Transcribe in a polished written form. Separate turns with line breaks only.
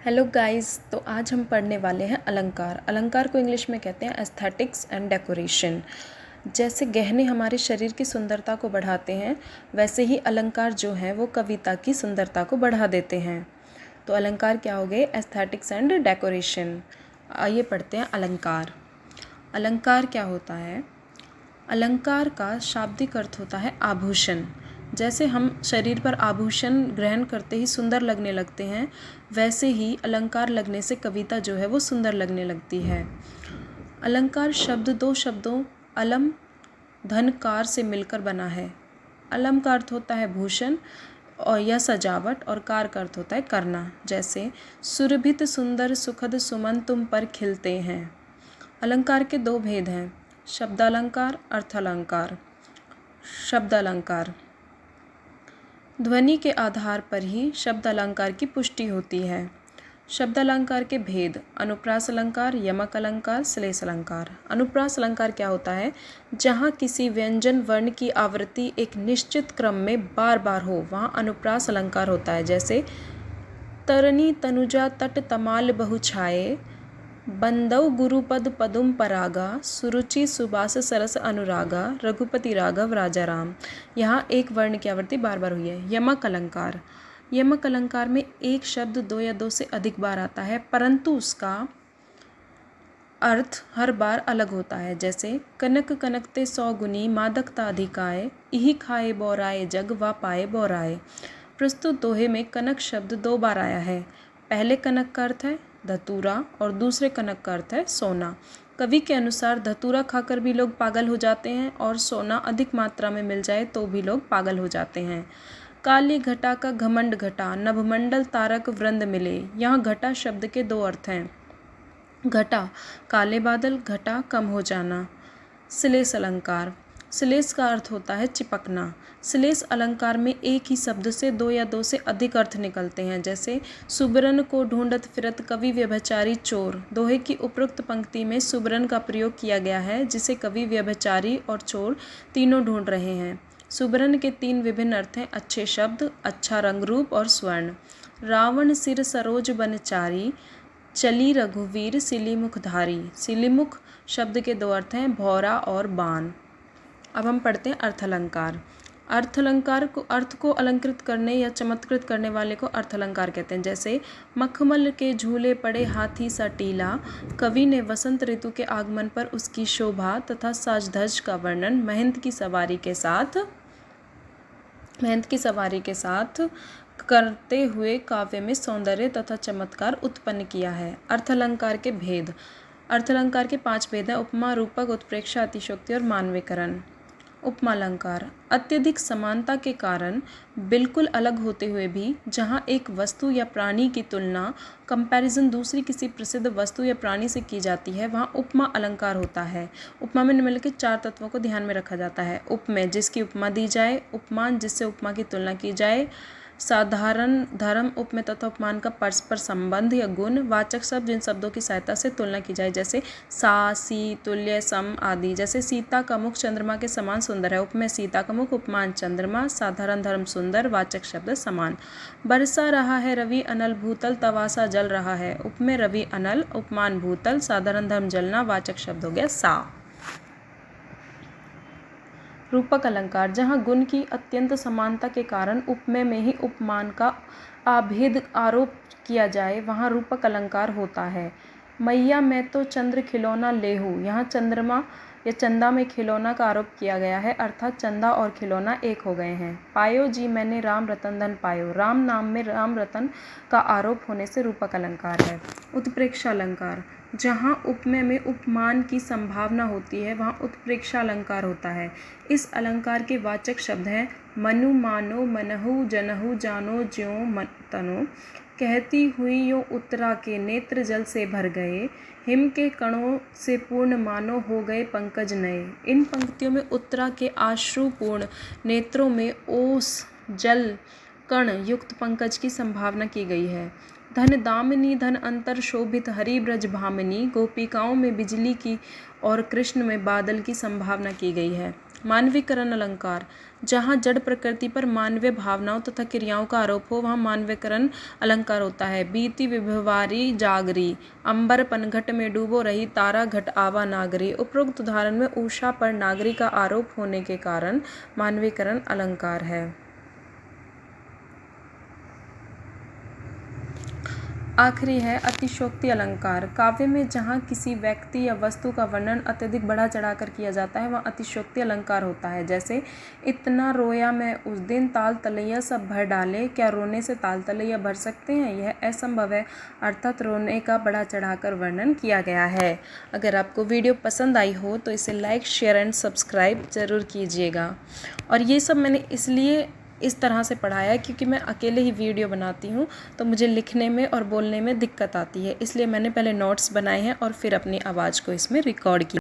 Hello guys. तो आज हम पढ़ने वाले हैं अलंकार। अलंकार को इंग्लिश में कहते हैं एस्थेटिक्स एंड डेकोरेशन। जैसे गहने हमारे शरीर की सुंदरता को बढ़ाते हैं, वैसे ही अलंकार जो हैं वो कविता की सुंदरता को बढ़ा देते हैं। तो अलंकार क्या हो गए? Aesthetics and decoration. आइए पढ़ते हैं अलंकार। अलंकार क्या होता है? अलंकार का शाब्दिक अर्थ होता है आभूषण। जैसे हम शरीर पर आभूषण ग्रहण करते ही सुंदर लगने लगते हैं, वैसे ही अलंकार लगने से कविता जो है वो सुंदर लगने लगती है। अलंकार शब्द दो शब्दों अलम धनकार से मिलकर बना है। अलम का अर्थ होता है भूषण और या सजावट, और कार का अर्थ होता है करना। जैसे सुरभित सुंदर सुखद सुमन तुम पर खिलते हैं। अलंकार के दो भेद हैं, शब्दालंकार, अर्थालंकार। शब्दालंकार ध्वनि के आधार पर ही शब्द अलंकार की पुष्टि होती है। शब्दालंकार के भेद: अनुप्रास अलंकार, यमक अलंकार, श्लेष अलंकार। अनुप्रास अलंकार क्या होता है? जहाँ किसी व्यंजन वर्ण की आवृत्ति एक निश्चित क्रम में बार बार हो, वहाँ अनुप्रास अलंकार होता है। जैसे तरनी तनुजा तट तमाल बहु छाये, बंदव गुरुपद पदुम परागा, सुरुचि सुबास सरस अनुरागा, रघुपति राघव राजा राम। यहाँ एक वर्ण की आवृत्ति बार बार हुई है। यमक अलंकार। यमक अलंकार में एक शब्द दो या दो से अधिक बार आता है, परंतु उसका अर्थ हर बार अलग होता है। जैसे कनक कनकते 100 गुनी, मादकता अधिकाय, इही खाए बोराए जग वा पाए बोराए। प्रस्तुत दोहे में कनक शब्द दो बार आया है। पहले कनक का अर्थ है धतूरा और दूसरे कनक का अर्थ है सोना। कवि के अनुसार धतूरा खाकर भी लोग पागल हो जाते हैं, और सोना अधिक मात्रा में मिल जाए तो भी लोग पागल हो जाते हैं। काली घटा का घमंड घटा, नभमंडल तारक वृंद मिले। यहाँ घटा शब्द के दो अर्थ हैं। घटा काले बादल, घटा कम हो जाना। श्लेष अलंकार। श्लेष का अर्थ होता है चिपकना। श्लेष अलंकार में एक ही शब्द से दो या दो से अधिक अर्थ निकलते हैं। जैसे सुबरन को ढूंढत फिरत कवि व्यभिचारी चोर। दोहे की उपरोक्त पंक्ति में सुबरन का प्रयोग किया गया है, जिसे कवि व्यभिचारी और चोर तीनों ढूंढ रहे हैं। सुबरन के तीन विभिन्न अर्थ हैं: अच्छे शब्द, अच्छा रंग रूप और स्वर्ण। रावण सिर सरोज बनचारी, चली रघुवीर सिलीमुखधारी। सिलीमुख शब्द के दो अर्थ हैं, भौरा और बाण। अब हम पढ़ते हैं अर्थालंकार। अर्थालंकार को अर्थ को अलंकृत करने या चमत्कृत करने वाले को अर्थालंकार कहते हैं। जैसे मखमल के झूले पड़े हाथी सा टीला, कवि ने वसंत ऋतु के आगमन पर उसकी शोभा तथा साज धज का वर्णन महंत की सवारी के साथ करते हुए काव्य में सौंदर्य तथा चमत्कार उत्पन्न किया है। अर्थालंकार के भेद: अर्थालंकार के 5 भेद हैं: उपमा, रूपक, उत्प्रेक्षा, अतिशयोक्ति और मानवीकरण। उपमा अलंकार अत्यधिक समानता के कारण बिल्कुल अलग होते हुए भी जहाँ एक वस्तु या प्राणी की तुलना कंपैरिजन दूसरी किसी प्रसिद्ध वस्तु या प्राणी से की जाती है, वहाँ उपमा अलंकार होता है। उपमा में निम्नलिखित 4 तत्वों को ध्यान में रखा जाता है: उपमेय, जिसकी उपमा दी जाए; उपमान, जिससे उपमा की तुलना की जाए; साधारण धर्म, उपमेय तथा उपमान का परस्पर संबंध या गुण; वाचक शब्द, जिन शब्दों की सहायता से तुलना की जाए, जैसे सा, सी, तुल्य, सम आदि। जैसे सीता का मुख चंद्रमा के समान सुंदर है, उपमेय सीता का मुख, उपमान चंद्रमा; साधारण धर्म सुंदर, वाचक शब्द समान। बरसा रहा है रवि अनल भूतल, तवासा जल रहा है, उपमेय रवि अनल, उपमान भूतल, साधारण धर्म जलना, वाचक शब्द हो गया सा। रूपक अलंकार जहाँ गुण की अत्यंत समानता के कारण उपमेय में ही उपमान का अभेद आरोप किया जाए, वहाँ रूपक अलंकार होता है। मैया मैं तो चंद्र खिलौना लेहू, यहाँ चंद्रमा या चंदा में खिलौना का आरोप किया गया है, अर्थात चंदा और खिलौना एक हो गए हैं। पायो जी मैंने राम रतन धन पायो, राम नाम में राम रतन का आरोप होने से रूपक अलंकार है। उत्प्रेक्षा अलंकार जहाँ उपमेय में उपमान की संभावना होती है, वहाँ उत्प्रेक्षा अलंकार होता है। इस अलंकार के वाचक शब्द हैं मनु, मानो, मनहु, जनहु, जानो, ज्यों, तनो। कहती हुई यो उत्तरा के नेत्र जल से भर गए, हिम के कणों से पूर्ण मानो हो गए पंकज नए। इन पंक्तियों में उत्तरा के आश्रुपूर्ण नेत्रों में ओस जल कण युक्त पंकज की संभावना की गई है। धन दामिनी धन अंतर शोभित हरि ब्रज भामिनी, गोपिकाओं में बिजली की और कृष्ण में बादल की संभावना की गई है। मानवीकरण अलंकार, जहाँ जड़ प्रकृति पर मानवीय भावनाओं तथा क्रियाओं का आरोप हो वहाँ मानवीकरण अलंकार होता है। बीती विभवारी जागरी, अंबर पनघट में डूबो रही, तारा घट आवा नागरी। उपरोक्त उदाहरण में उषा पर नागरी का आरोप होने के कारण मानवीकरण अलंकार है। आखिरी है अतिशयोक्ति अलंकार। काव्य में जहाँ किसी व्यक्ति या वस्तु का वर्णन अत्यधिक बढ़ा चढ़ाकर किया जाता है वहाँ अतिशयोक्ति अलंकार होता है। जैसे इतना रोया मैं उस दिन, ताल तलैया सब भर डाले, क्या रोने से ताल तलैया भर सकते हैं, यह असंभव है। अर्थात रोने का बढ़ा चढ़ाकर वर्णन किया गया है। अगर आपको वीडियो पसंद आई हो तो इसे लाइक, शेयर एंड सब्सक्राइब ज़रूर कीजिएगा। और ये सब मैंने इसलिए इस तरह से पढ़ाया है क्योंकि मैं अकेले ही वीडियो बनाती हूँ तो मुझे लिखने में और बोलने में दिक्कत आती है, इसलिए मैंने पहले नोट्स बनाए हैं और फिर अपनी आवाज़ को इसमें रिकॉर्ड किया।